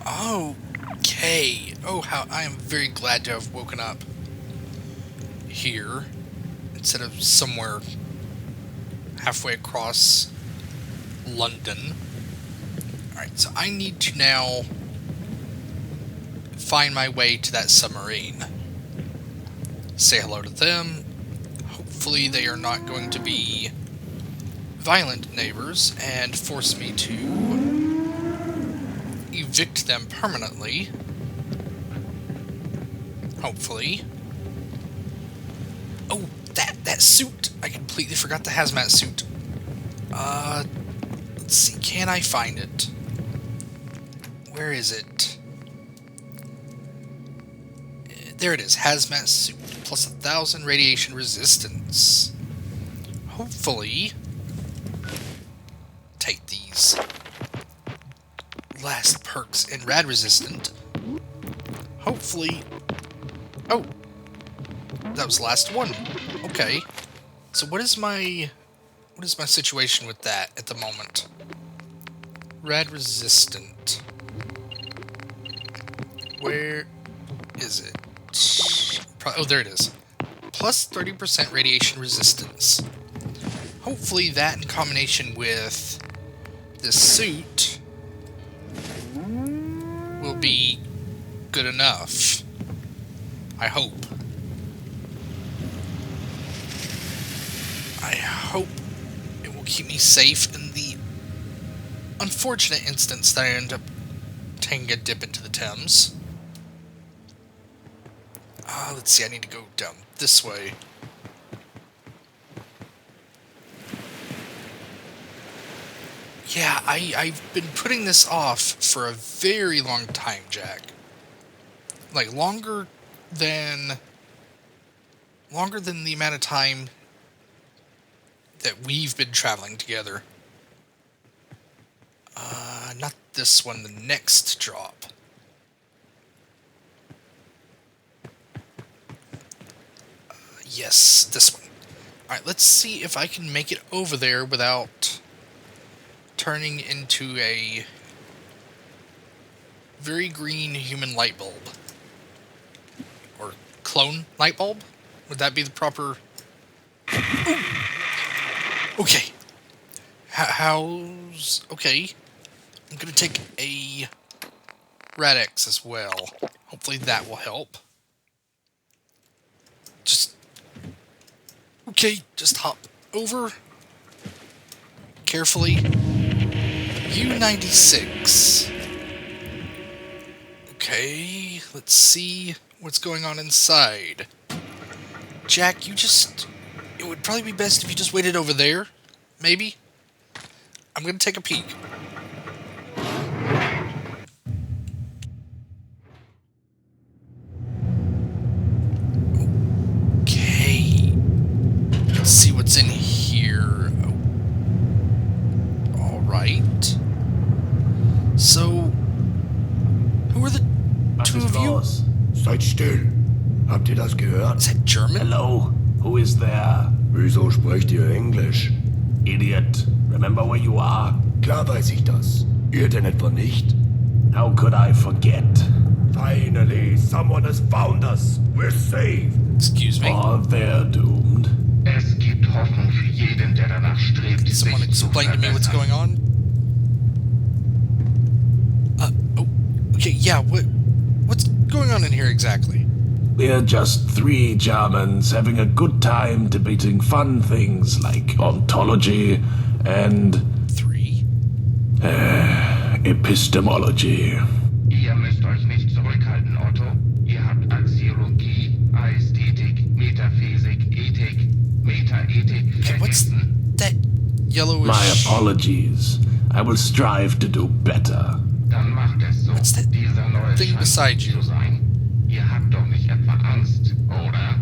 Okay. Oh, how I am very glad to have woken up here instead of somewhere halfway across London. Alright, so I need to now find my way to that submarine. Say hello to them. Hopefully they are not going to be violent neighbors and force me to evict them permanently. Hopefully. Oh, that suit! I completely forgot the hazmat suit. Let's see, can I find it? Where is it? There it is, hazmat suit, plus 1,000 radiation resistance. Hopefully, take these last perks in rad resistant. Hopefully, oh, that was the last one. Okay, so what is my situation with that at the moment? Rad resistant. Where is it? Oh, there it is. Plus 30% radiation resistance. Hopefully that in combination with this suit will be good enough. I hope. I hope it will keep me safe in the unfortunate instance that I end up taking a dip into the Thames. Let's see, I need to go down this way. Yeah, I've been putting this off for a very long time, Jack. Like, longer than the amount of time that we've been traveling together. Not this one, the next drop. Yes, this one. Alright, let's see if I can make it over there without turning into a very green human light bulb. Or clone light bulb? Would that be the proper... Ooh. Okay. How's... Okay. I'm gonna take a Rad-X as well. Hopefully that will help. Okay, just hop over. Carefully. U-96. Okay, let's see what's going on inside. Jack, it would probably be best if you just waited over there. Maybe? I'm gonna take a peek. See what's in here. Oh. Alright. So, who are the two of you? Seid still. Habt ihr das gehört? Is that German? Hello? Who is there? Wieso sprecht ihr Englisch? Idiot. Remember where you are? Klar weiß ich das. Ihr denn etwa nicht? How could I forget? Finally, someone has found us. We're saved. Excuse me? Oh, they're doomed. Es gibt Hoffnung für jeden, der danach strebt, Can someone sich zu explain to me what's verbessern. going on? Oh, okay, yeah, what's going on in here exactly? We're just three Germans having a good time debating fun things like ontology and Three? epistemology. Ihr müsst euch nicht zurückhalten, Otto. Ihr habt Axiologie, Ästhetik, Metaphysik, Ethik, Metaethik Okay, what's vergessen. that yellowish... My apologies. I will strive to do better. Dann macht es so. What's that Dieser neue thing scheint beside gut you? zu sein. Ihr habt doch nicht etwa Angst, oder?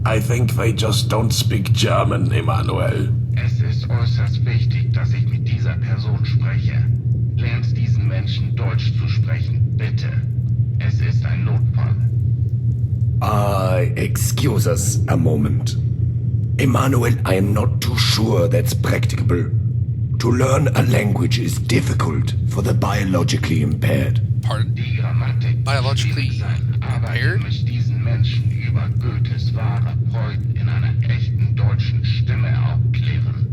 I think they just don't speak German, Emanuel. Es ist äußerst wichtig, dass ich mit dieser Person spreche. Lernt diesen Menschen Deutsch zu sprechen, bitte. Es ist ein Notfall. Excuse us a moment. Emmanuel, I am not too sure that's practicable. To learn a language is difficult for the biologically impaired. Pardon? Die Grammatik Biologically schwierig sein, aber impaired? ich muss diesen Menschen über Goethes wahre Freud in einer echten deutschen Stimme aufklären.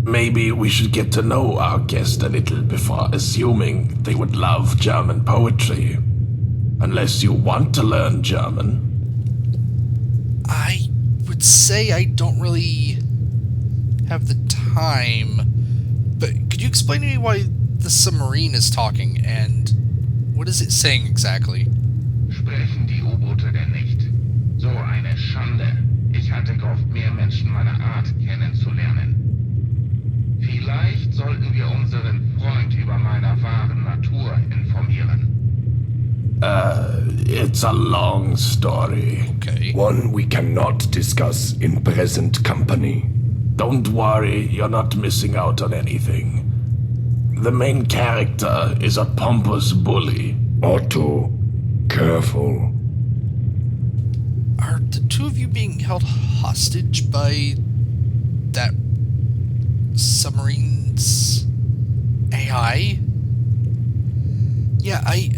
Maybe we should get to know our guest a little before assuming they would love German poetry. Unless you want to learn German. I would say I don't really have the time. But could you explain to me why the submarine is talking and what is it saying exactly? Sprechen die U-Boote denn nicht? So eine Schande. Ich hatte gehofft, mehr Menschen meiner Art kennenzulernen. Vielleicht sollten wir unseren Freund über meiner wahren Natur informieren. It's a long story. Okay. One we cannot discuss in present company. Don't worry, you're not missing out on anything. The main character is a pompous bully. Otto, careful. Are the two of you being held hostage by that submarine's AI? Yeah, I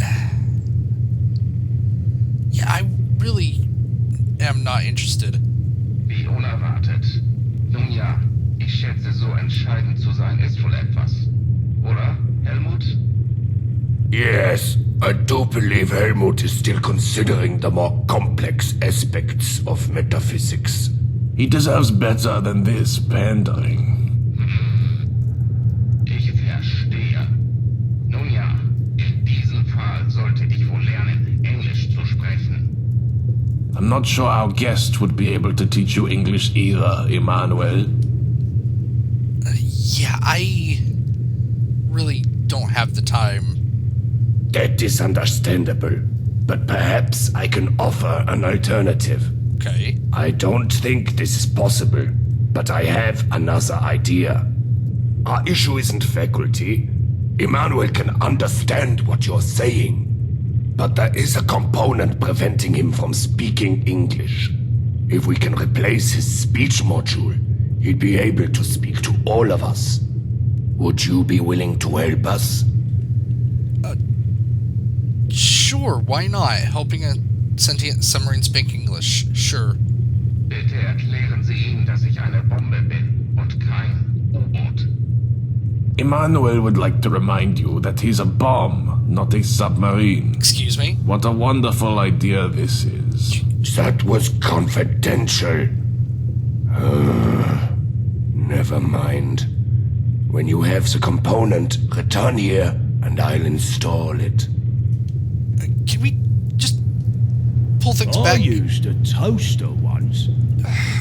really am not interested. Wie unerwartet. Nun ja, ich schätze, so entscheidend zu sein ist wohl etwas. Oder, Helmut? Yes, I do believe Helmut is still considering the more complex aspects of metaphysics. He deserves better than this pandering. Ich verstehe. Nun ja, in diesem Fall sollte ich wohl lernen, Englisch zu sprechen. I'm not sure our guest would be able to teach you English either, Emmanuel. Yeah, I really don't have the time. That is understandable, but perhaps I can offer an alternative. Okay. I don't think this is possible, but I have another idea. Our issue isn't faculty. Emmanuel can understand what you're saying. But there is a component preventing him from speaking English. If we can replace his speech module, he'd be able to speak to all of us. Would you be willing to help us? Sure, why not? Helping a sentient submarine speak English. Sure. Bitte erklären Sie ihm, dass ich eine Bombe bin und kein U-Boot. Emmanuel would like to remind you that he's a bomb, not a submarine. Excuse me? What a wonderful idea this is. That was confidential. Never mind. When you have the component, return here and I'll install it. Can we just pull things I back? used a toaster once.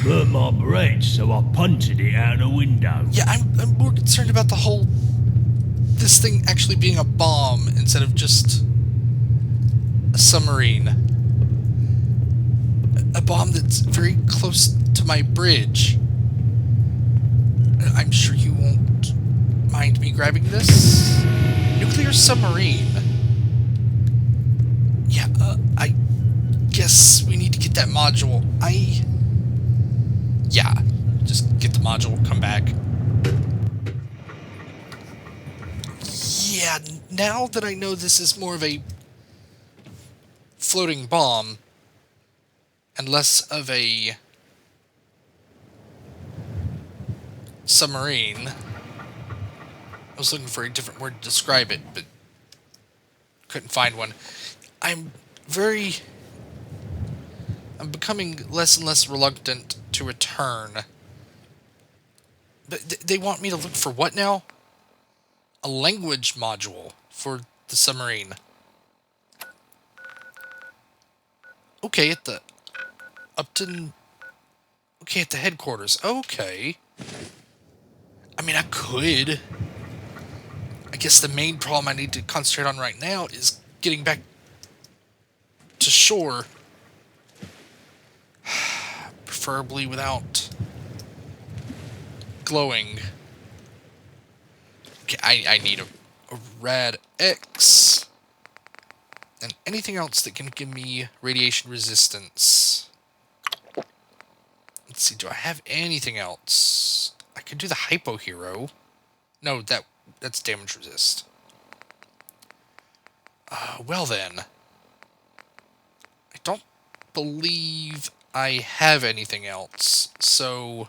Burnt my bread, so I punted it out a window. Yeah, I'm more concerned about the whole... this thing actually being a bomb instead of just a submarine. A bomb that's very close to my bridge. I'm sure you won't mind me grabbing this. Nuclear submarine. Yeah, I guess we need to get that module. Yeah, just get the module, come back. Yeah, now that I know this is more of a floating bomb and less of a submarine. I was looking for a different word to describe it, but couldn't find one. I'm becoming less and less reluctant to return. But they want me to look for what now? A language module for the submarine. Okay, at the headquarters. Okay. I mean, I could. I guess the main problem I need to concentrate on right now is getting back to shore. Preferably without glowing. Okay, I need a rad X. And anything else that can give me radiation resistance. Let's see, do I have anything else? I could do the Hypo Hero. No, that's damage resist. Well then. I don't believe I have anything else. So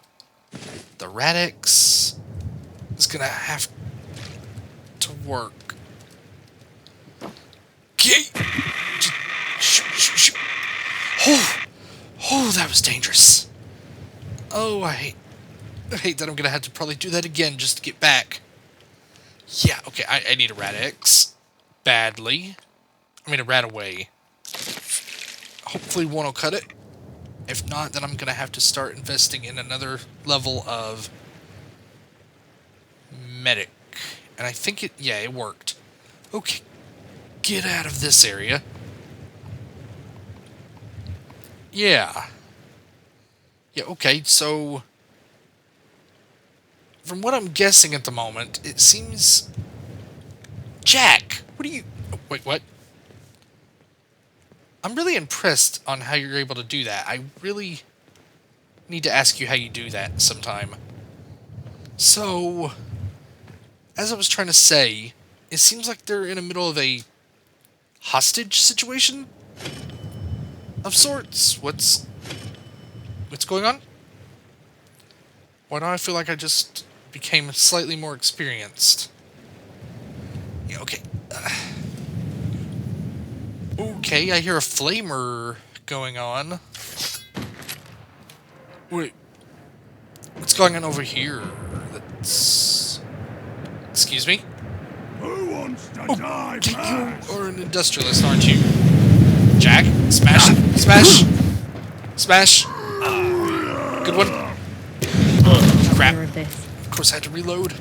the Radix is gonna have to work. Okay. Shoot. Oh, that was dangerous. Oh, I hate that I'm gonna have to probably do that again just to get back. Yeah, okay, I need a Radix. Badly. I mean, a Radaway. Hopefully one will cut it. If not, then I'm gonna have to start investing in another level of medic. And I think it worked. Okay, get out of this area. Yeah. Yeah, okay, so from what I'm guessing at the moment, it seems... Jack! What are you... Oh, wait, what? I'm really impressed on how you're able to do that. I really need to ask you how you do that sometime. So, as I was trying to say, it seems like they're in the middle of a hostage situation of sorts. What's going on? Why do I feel like I just became slightly more experienced? Yeah, okay. Okay, I hear a flamer going on. Wait. What's going on over here? That's... Excuse me? Who wants to die first? You are an industrialist, aren't you? Jack? Smash! Smash! Smash! Good one. Crap. Of course I had to reload.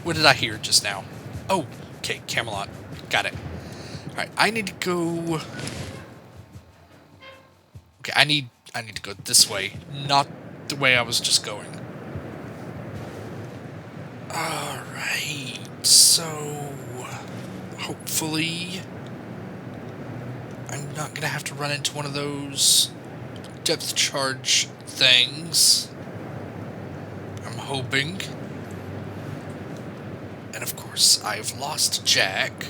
What did I hear just now? Oh, okay, Camelot. Got it. Alright, I need to go... Okay, I need to go this way, not the way I was just going. Alright, so... Hopefully... I'm not gonna have to run into one of those depth charge things. I'm hoping. And of course, I've lost Jack.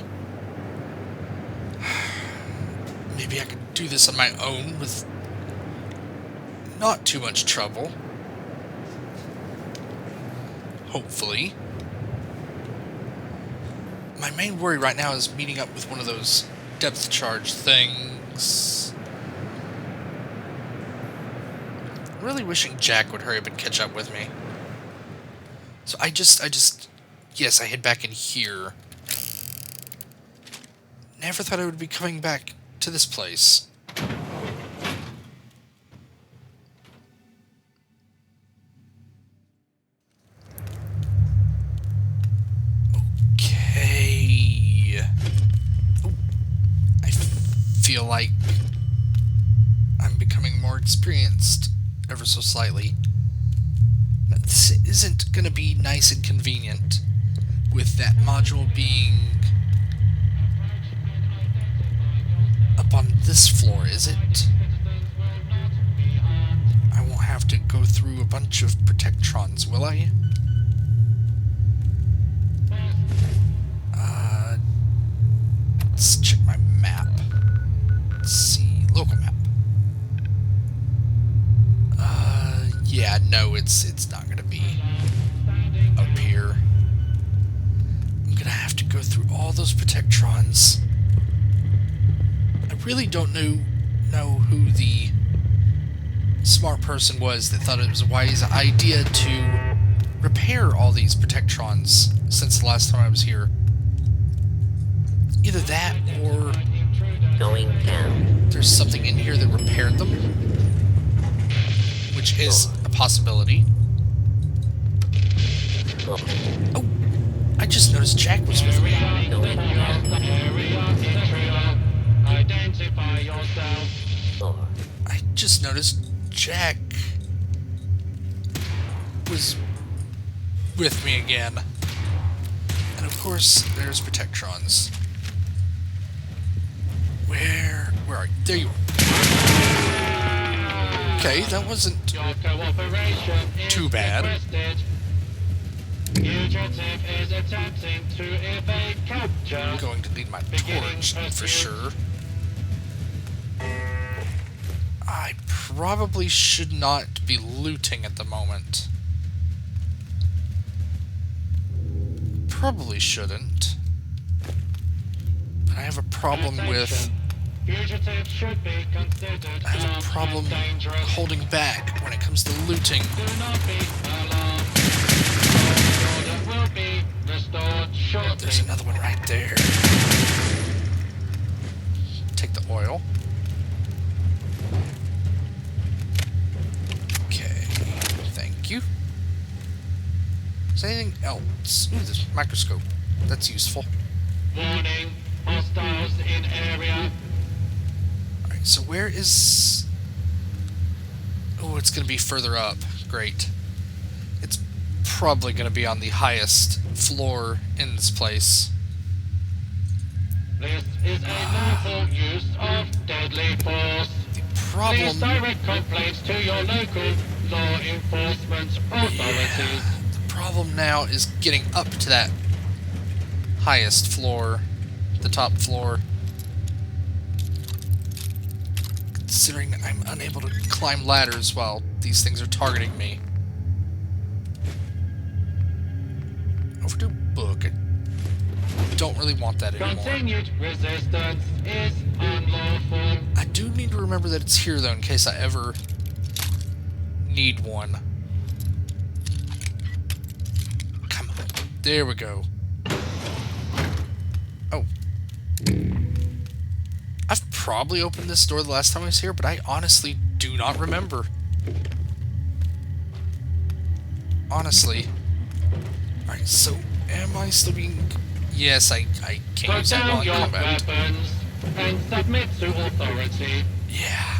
Maybe I could do this on my own with not too much trouble. Hopefully. My main worry right now is meeting up with one of those depth charge things. I'm really wishing Jack would hurry up and catch up with me. So I just... Yes, I head back in here. Never thought I would be coming back to this place. Okay. Oh, I feel like I'm becoming more experienced ever so slightly. But this isn't gonna be nice and convenient with that module being up on this floor, is it? I won't have to go through a bunch of Protectrons, will I? Let's check my map. Let's see, local map. Yeah, no, it's not gonna be up here. I'm gonna have to go through all those Protectrons. I really don't know who the smart person was that thought it was a wise idea to repair all these Protectrons since the last time I was here. Either that or Going down. there's something in here that repaired them, which is a possibility. Oh, I just noticed Jack was with me. Going down. Floor. I just noticed Jack was with me again. And of course, there's Protectrons. Where are you? There you are. Okay, that wasn't too bad. Fugitive is attempting to evade capture. I'm going to need my torch for sure. I probably should not be looting at the moment. Probably shouldn't. But I have a problem with... Fugitive should be considered I have a problem dangerous. holding back when it comes to looting. Do not be alarmed. Order will be restored shortly. There's another one right there. Take the oil. Okay, thank you. Is there anything else? Ooh, this microscope. That's useful. Warning, hostiles in area. Alright, so where is... Oh, it's going to be further up. Great. It's probably going to be on the highest floor in this place. This is a lawful use of deadly force. The Please problem... direct complaints to your local law enforcement authorities. The problem now is getting up to that highest floor, the top floor. Considering I'm unable to climb ladders while these things are targeting me. Overdue book. I don't really want that anymore. Continued resistance is unlawful. I do need to remember that it's here, though, in case I ever need one. Come on. There we go. Oh. I've probably opened this door the last time I was here, but I honestly do not remember. Honestly. Alright, so am I still being... Yes, I can't Put use that while down in your combat. weapons and submit to authority. Yeah.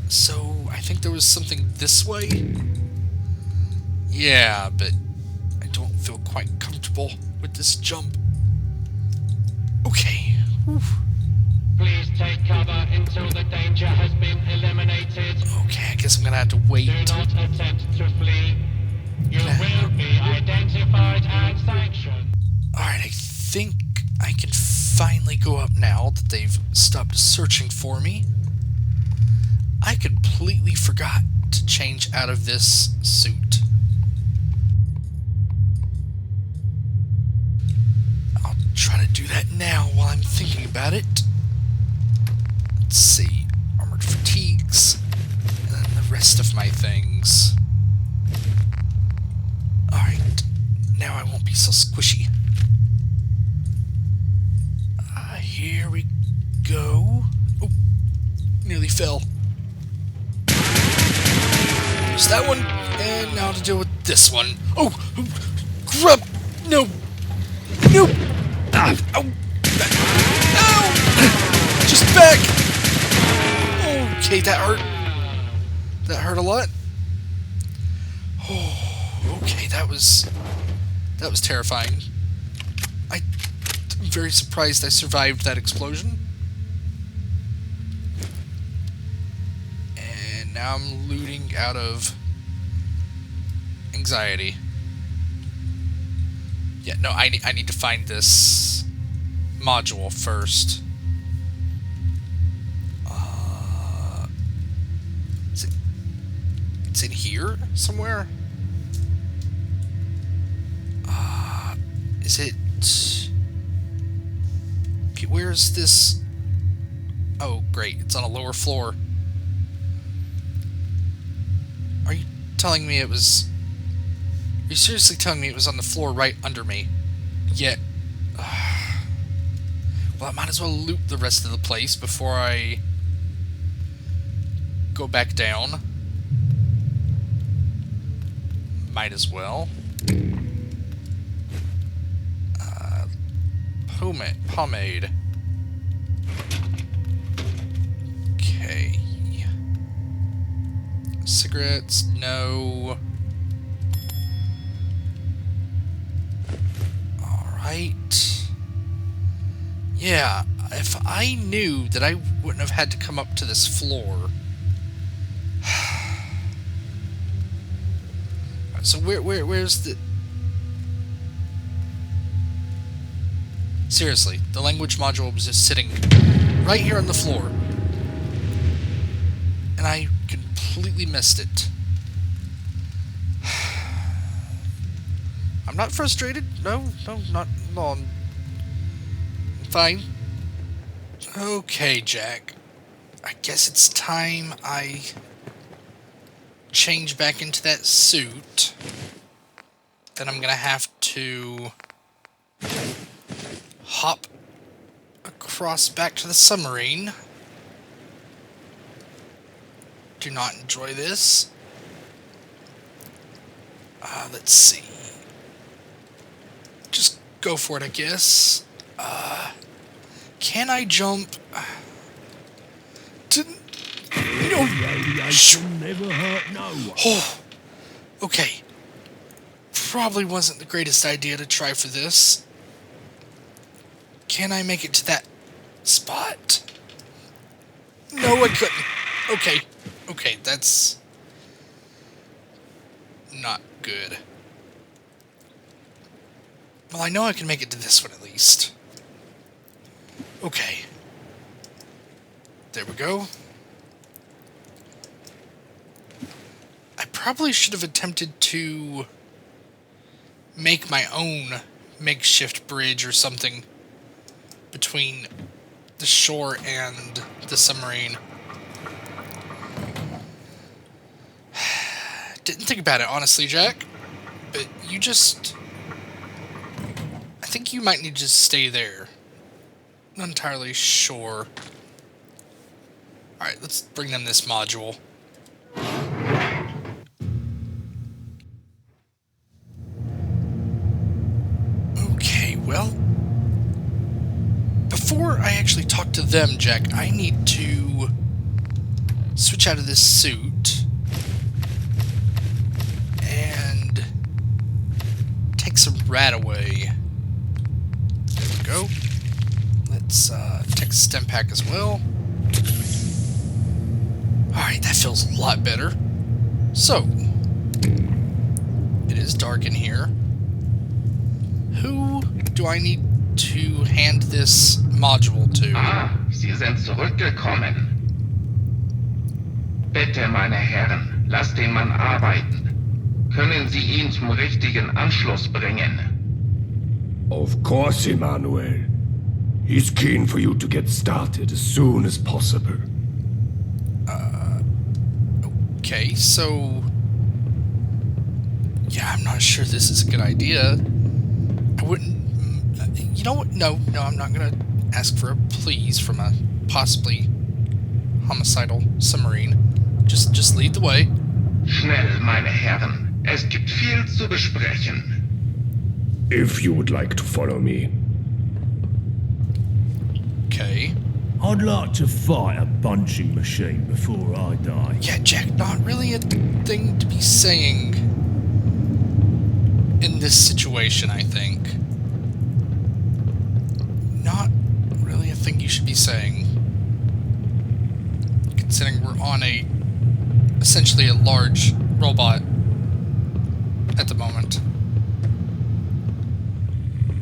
So, I think there was something this way? Yeah, but I don't feel quite comfortable with this jump. Okay. Whew. Please take cover until the danger has been eliminated. Okay, I guess I'm gonna have to wait. Do not attempt to flee. You will be identified and sanctioned. Alright, I think I can finally go up now that they've stopped searching for me. I completely forgot to change out of this suit. I'll try to do that now while I'm thinking about it. Let's see. Armored fatigues. And then the rest of my things. Alright. Now I won't be so squishy. Here we go. Oh, nearly fell. There's that one, and now to deal with this one. Oh, grub! No, no! Ow! Ow! Just back. Okay, that hurt. That hurt a lot. Oh, okay, that was terrifying. I'm very surprised I survived that explosion. And now I'm looting out of anxiety. Yeah, no, I need to find this module first. It's in here somewhere? Is it... Okay, where's this? Oh, great. It's on a lower floor. Are you telling me it was... Are you seriously telling me it was on the floor right under me? Yet... well, I might as well loot the rest of the place before I go back down. Might as well. Pomade. Okay. Cigarettes, no. Alright. Yeah, if I knew that I wouldn't have had to come up to this floor. So where's the... Seriously, the language module was just sitting right here on the floor. And I completely missed it. I'm not frustrated. No, not long. I'm fine. Okay, Jack. I guess it's time I change back into that suit. Then I'm gonna have to hop across back to the submarine. Do not enjoy this. Let's see. Just go for it, I guess. Can I jump? Radiation never hurt no one. Oh, okay. Probably wasn't the greatest idea to try for this. Can I make it to that spot? No, I couldn't. Okay, that's not good. Well, I know I can make it to this one at least. Okay. There we go. I probably should have attempted to make my own makeshift bridge or something between the shore and the submarine. Didn't think about it, honestly, Jack. But you just... I think you might need to just stay there. Not entirely sure. Alright, let's bring them this module. Okay, well... Before I actually talk to them, Jack, I need to switch out of this suit and take some rat away. There we go. Let's take a stem pack as well. Alright, that feels a lot better. So, it is dark in here. Who do I need to hand this module to? Ah, Sie sind zurückgekommen. Bitte, meine Herren, lasst den Mann arbeiten. Können Sie ihn zum richtigen Anschluss bringen? Of course, Emmanuel. He's keen for you to get started as soon as possible. Okay, so... Yeah, I'm not sure this is a good idea. I wouldn't... You know what? No, I'm not gonna ask for a please from a possibly homicidal submarine. Just lead the way. Schnell, meine Herren. Es gibt viel zu besprechen. If you would like to follow me. Okay. I'd like to fight a punching machine before I die. Yeah, Jack, not really a thing to be saying in this situation, I think. Not really a thing you should be saying. Considering we're on essentially a large robot at the moment.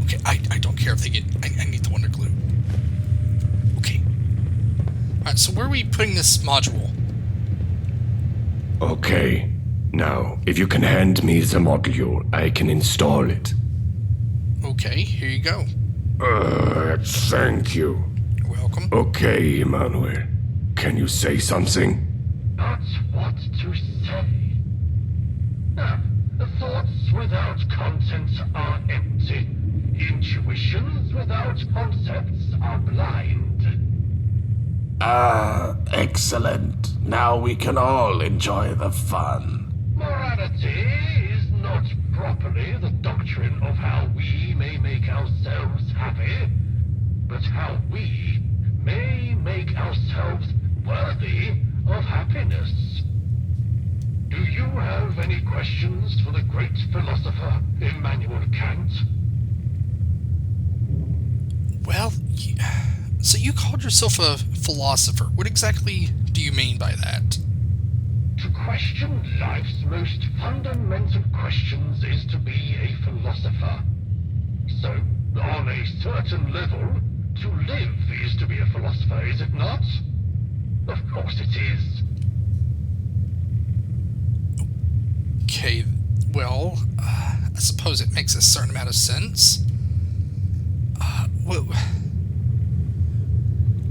Okay, I don't care if they get... I need the Wonder Glue. Okay. Alright, so where are we putting this module? Okay. Now, if you can hand me the module, I can install it. Okay, here you go. Thank you. You're welcome. Okay, Emmanuel. Can you say something? Not what to say. Thoughts without content are empty. Intuitions without concepts are blind. Ah, excellent. Now we can all enjoy the fun. Morality is not properly the doctrine of how we may make ourselves happy, but how we may make ourselves worthy of happiness. Do you have any questions for the great philosopher Immanuel Kant? Well, so you called yourself a philosopher. What exactly do you mean by that? To question life's most fundamental questions is to be a philosopher. So, On a certain level, to live is to be a philosopher, is it not? Of course it is. Okay, well, I suppose it makes a certain amount of sense. Well,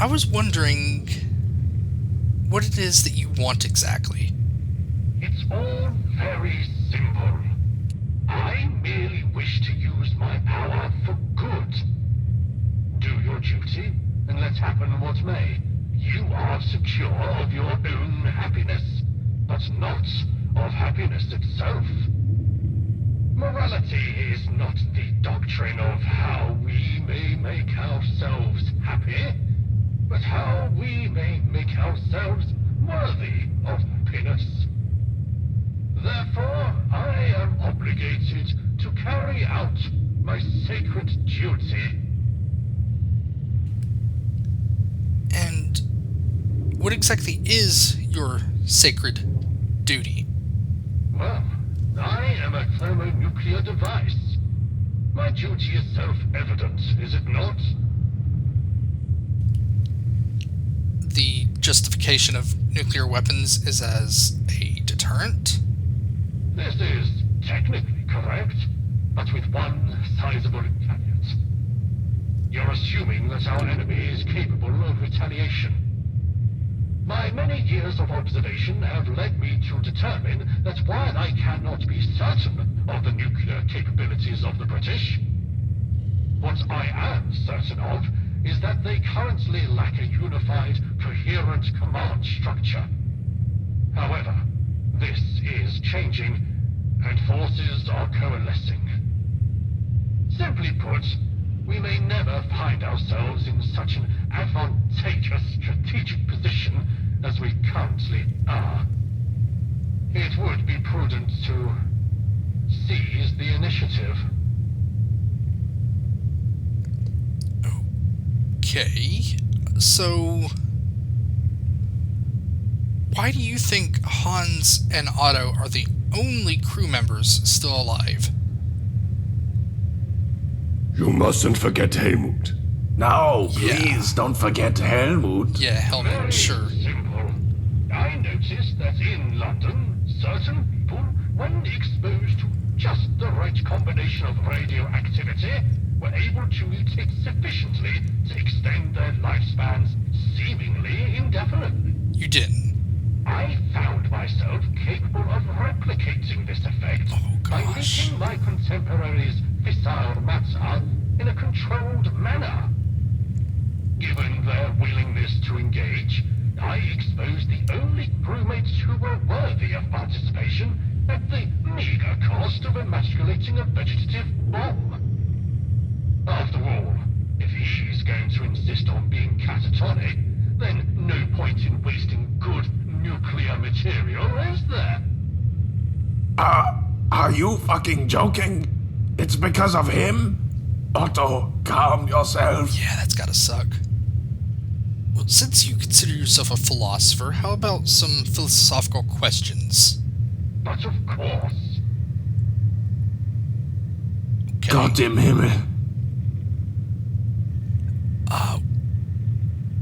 I was wondering what it is that you want exactly. It's all very simple. I merely wish to use my power for good. Do your duty, and let happen what may. You are secure of your own happiness, but not of happiness itself. Morality is not the doctrine of how we may make ourselves happy, but how we may make ourselves worthy of happiness. Therefore, I am obligated to carry out my sacred duty. And what exactly is your sacred duty? Well, I am a thermonuclear device. My duty is self-evident, is it not? The justification of nuclear weapons is as a deterrent? This is technically correct, but with one sizable caveat. You're assuming that our enemy is capable of retaliation. My many years of observation have led me to determine that while I cannot be certain of the nuclear capabilities of the British, what I am certain of is that they currently lack a unified, coherent command structure. However, this is changing, and forces are coalescing. Simply put, we may never find ourselves in such an advantageous strategic position as we currently are. It would be prudent to seize the initiative. Okay, so why do you think Hans and Otto are the only crew members still alive? You mustn't forget Helmut. No, Yeah. please don't forget Helmut. Yeah, Helmut, Very sure. simple. I noticed that in London, certain people, when exposed to just the right combination of radioactivity, were able to mutate it sufficiently to extend their lifespans seemingly indefinitely. You didn't. I found myself capable of replicating this effect Oh, by gosh. linking my contemporaries' fissile matter in a controlled manner. Given their willingness to engage, I exposed the only crewmates who were worthy of participation at the meager cost of emasculating a vegetative bomb. After all, if he's going to insist on being catatonic, then no point in wasting good nuclear material, is there? Are you fucking joking? It's because of him? Otto, calm yourself. Yeah, that's gotta suck. Well, since you consider yourself a philosopher, how about some philosophical questions? But of course. Okay. Gott im Himmel.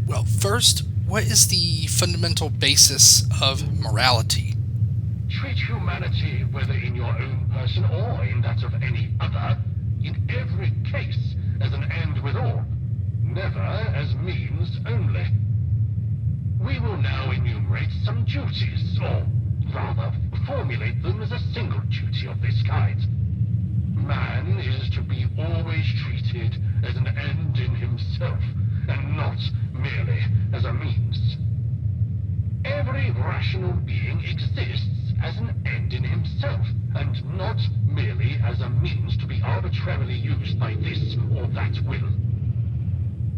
Well, first, what is the fundamental basis of morality? Treat humanity, whether in your own person or in that of any other, in every case as an end withal, never as means only. We will now enumerate some duties, or rather, formulate them as a single duty of this kind. Man is to be always treated as an end in himself, and not merely as a means. Every rational being exists as an end in himself, and not merely as a means to be arbitrarily used by this or that will.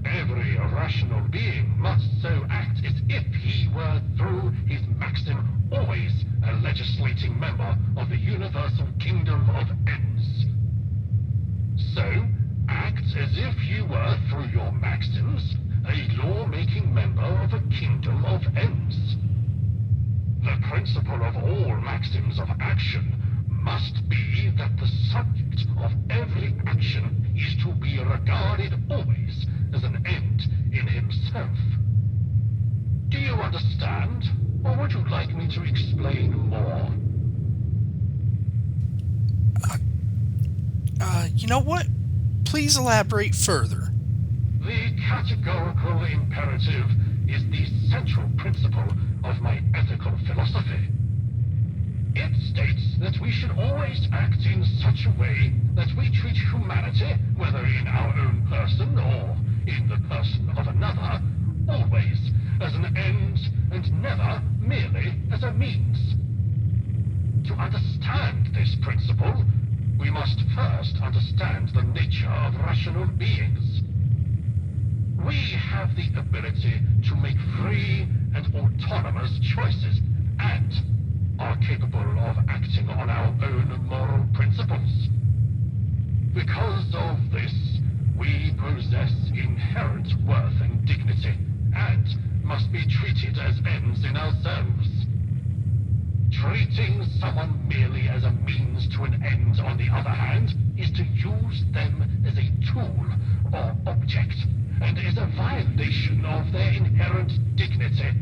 Every rational being must so act as if he were, through his maxim, always a legislating member of the universal kingdom of ends. So, act as if you were, through your maxims, a law-making member of a kingdom of ends. The principle of all maxims of action must be that the subject of every action is to be regarded always as an end in himself. Do you understand? Or would you like me to explain more? You know what? Please elaborate further. The categorical imperative is the central principle of my ethical philosophy. It states that we should always act in such a way that we treat humanity, whether in our own person or in the person of another, always as an end and never merely as a means. To understand this principle, we must first understand the nature of rational beings. We have the ability to make free and autonomous choices, and are capable of acting on our own moral principles. Because of this, we possess inherent worth and dignity, and must be treated as ends in ourselves. Treating someone merely as a means to an end, on the other hand, is to use them as a tool or object, and is a violation of their inherent dignity.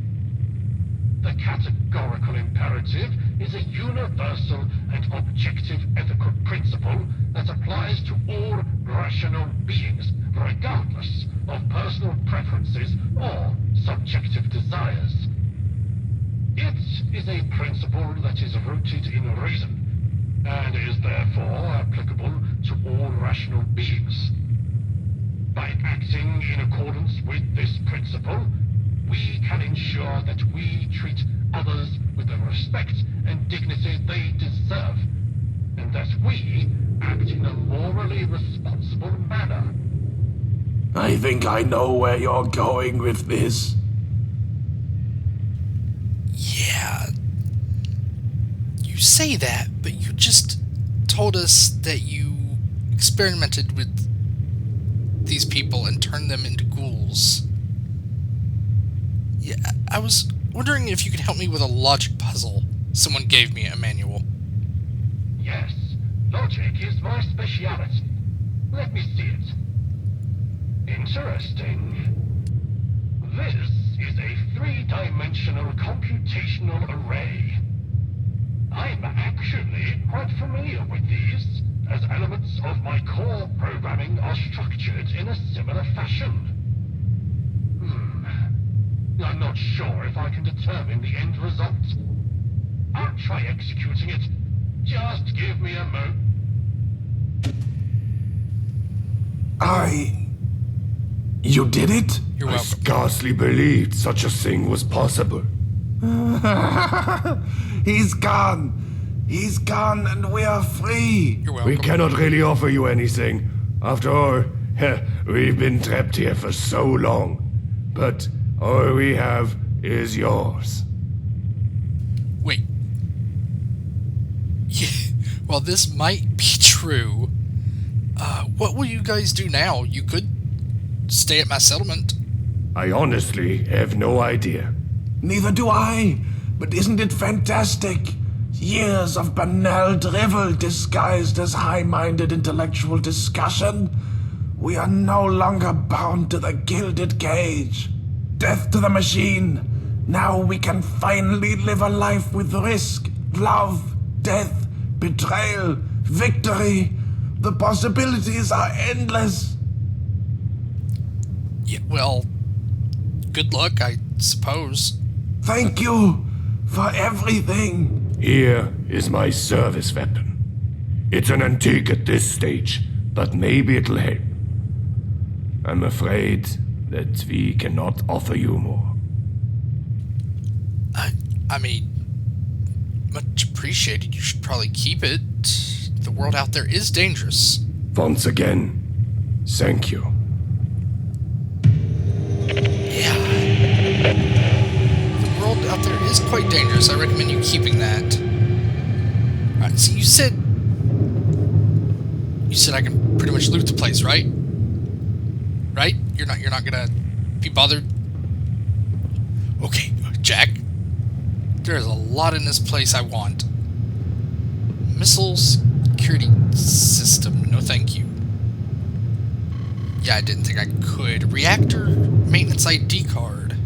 The categorical imperative is a universal and objective ethical principle that applies to all rational beings, regardless of personal preferences or subjective desires. It is a principle that is rooted in reason, and is therefore applicable to all rational beings. By acting in accordance with this principle, we can ensure that we treat others with the respect and dignity they deserve, and that we act in a morally responsible manner. I think I know where you're going with this. Yeah. You say that, but you just told us that you experimented with these people and turned them into ghouls. Yeah, I was wondering if you could help me with a logic puzzle. Someone gave me a manual. Yes, logic is my speciality. Let me see it. Interesting. This is a three-dimensional computational array. I'm actually quite familiar with these, as elements of my core programming are structured in a similar fashion. I'm not sure if I can determine the end result. I'll try executing it. Just give me a mo. You did it? You're I welcome. scarcely believed such a thing was possible. He's gone. He's gone and we are free. You're welcome. We cannot really offer you anything. After all, we've been trapped here for so long. But all we have is yours. Wait. Yeah, well, this might be true. What will you guys do now? You could stay at my settlement. I honestly have no idea. Neither do I. But isn't it fantastic? Years of banal drivel disguised as high-minded intellectual discussion. We are no longer bound to the gilded cage. Death to the machine. Now we can finally live a life with risk, love, death, betrayal, victory. The possibilities are endless. Yeah, well, good luck, I suppose. Thank you for everything. Here is my service weapon. It's an antique at this stage, but maybe it'll help. I'm afraid that we cannot offer you more. I mean, much appreciated. You should probably keep it. The world out there is dangerous. Once again, thank you. Yeah. The world out there is quite dangerous. I recommend you keeping that. Alright, so you said I can pretty much loot the place, right? Right? You're not gonna be bothered? Okay, Jack. There's a lot in this place I want. Missile security system, no thank you. Yeah, I didn't think I could. Reactor maintenance ID card.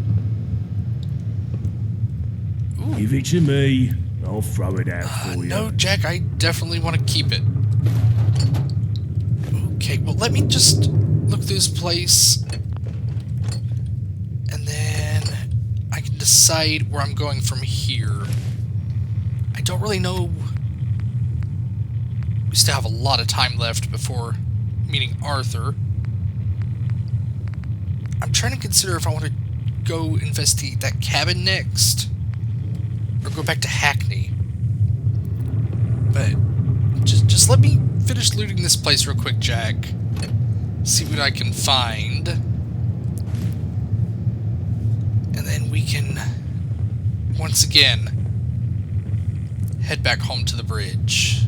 Give it to me. I'll throw it out for you. No, Jack, I definitely want to keep it. Okay, well, let me just look through this place. And then I can decide where I'm going from here. I don't really know. We still have a lot of time left before meeting Arthur. I'm trying to consider if I want to go investigate that cabin next, or go back to Hackney. But just let me finish looting this place real quick, Jack. See what I can find. And then we can, once again, head back home to the bridge.